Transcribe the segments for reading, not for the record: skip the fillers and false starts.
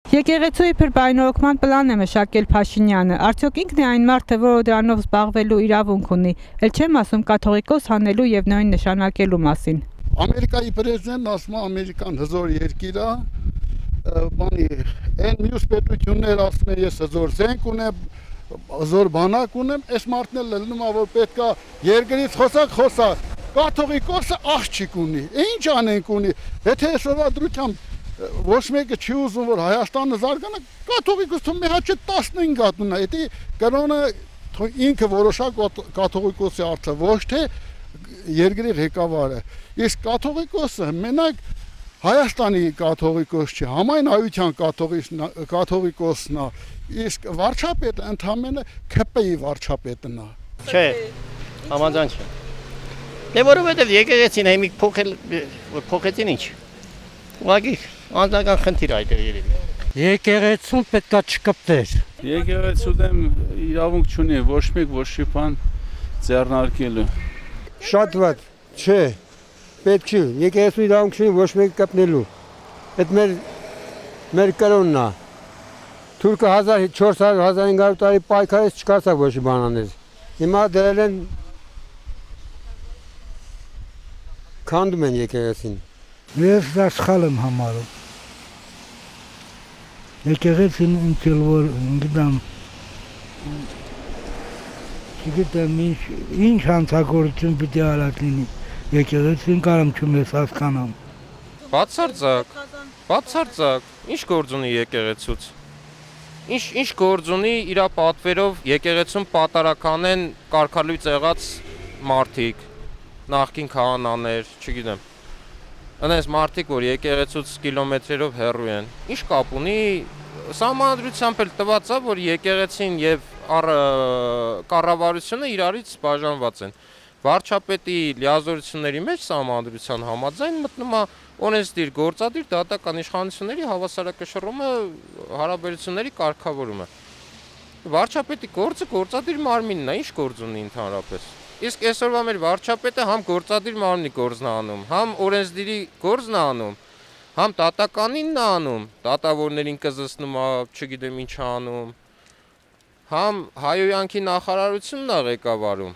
Եկեղեցու իբր բարենորոգման պլան է մշակել Փաշինյանը, արդյոք ինքն է այն մարդը, որը դրանով զբաղվելու իրավունք ունի, էլ չեմ ասում կաթողիկոս հանելու եւ նույն նշանակելու մասին։ Ամերիկայի պրեզիդենտն ասում է Ամերիկան հզոր երկիր է, բանի այն մյուս պետություններ ասում են ես հզոր զենք ունեմ, հզոր բանակ ունեմ, այս մարդն էլ լնում է որ պետքա երկրից խոսակ, կաթողիկոսը աղջիկ ունի, ինչ անենք ունի, եթե այսօրվա դրությամբ ոչ մեկը չի ուզում որ Հայաստանը զարգանա, կաթողիկոս թող մի հաճե 15 հատ ունա, դա կրոնը ինքը որոշա կաթողիկոսի արդյա ոչ թե երկրի ղեկավարը, իսկ կաթողիկոսը մենակ Հայաստանի կաթողիկոս չի, համայն հայության կաթողիկոսն է, իսկ վարչապետը ընդամենը ՔՊ-ի վարչապետն է։ Չէ, համաձայն չէ։ Դե որովհետև եկեղեցին հիմիկ փոխեցին ինչ։ Ուղղակի անձնական խնդիր այդտեղ երևի։ Եկեղեցուն պետքա չկպտեր։ Եկեղեցու դեմ իրավունք չունի ոչ մեկ ոչ մի բան ձեռնարկելու։ Շատ վատ, չէ, պետք չի, եկեղեցու իրավունք չունի ոչ մեկ կպնելու։ Այդ մեր կրոնն է։ Թուրքը 1400-1500 տարի պայքարեց չկարծավ ոչ մի բան անել։ Հիմա դրել են քանդում են եկեղեցին։ Ես դա սխալ եմ համարում։ Եկեղեցին ինքել որ գիտեմ չգիտեմ ինչ հանցագործություն պիտի արած լինի եկեղեցին կարամ չունես հասկանամ։ Բացարձակ, ինչ գործ ունի եկեղեցուց։ Ինչ գործ ունի իր պատվերով եկեղեցում պատարական են կարգալույծ եղած մարդիկ, նախկին քահանաներ, չգիտեմ։ Այնպես մարդիկ, որ եկեղեցուց կիլոմետրերով հեռու են, ինչ կապ ունի, սահմանադրությամբ էլ տված է, որ եկեղեցին եւ կառավարությունը իրարից բաժանված են։ Վարչապետի լիազորությունների մեջ սահմանադրության համաձայն մտնում է օրենսդիր, գործադիր դատական իշխանությունների հավասարակշռումը, հարաբերությունների կարգավորումը։ Վարչապետի գործը գործադիր մարմինն է, ինչ գործ ունի ընդհանրապես։ Իսկ այսօրվա մեր վարչապետը համ գործադիր մարմնի գործն է անում, համ օրենսդիրի գործն է անում, համ դատականինն է անում, դատավորներին կզսնում է, չգիտեմ ինչ է անում, համ հայոյանքի նախարարությունն է ղեկավարում,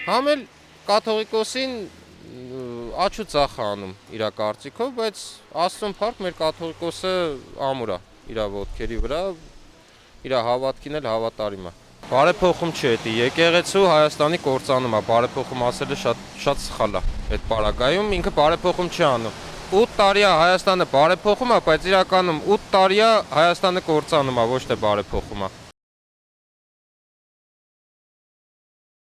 համ էլ կաթողիկոսին աչու ծախ է անում իր կարծիքով, բայց Աստծուն փառք մեր կաթողիկոսը ամուր է իր ոտքերի վրա, իր հավատքին էլ հավատարիմ է։ Բարեփոխում չէ, դա եկեղեցու Հայաստանի կործանում է, բարեփոխում ասելը շատ սխալ է այդ պարագայում, ինքը բարեփոխում չի անում։ 8 տարի է Հայաստանը բարեփոխում է, բայց իրականում 8 տարի է Հայաստանը կործանում է, ոչ թե բարեփոխում է։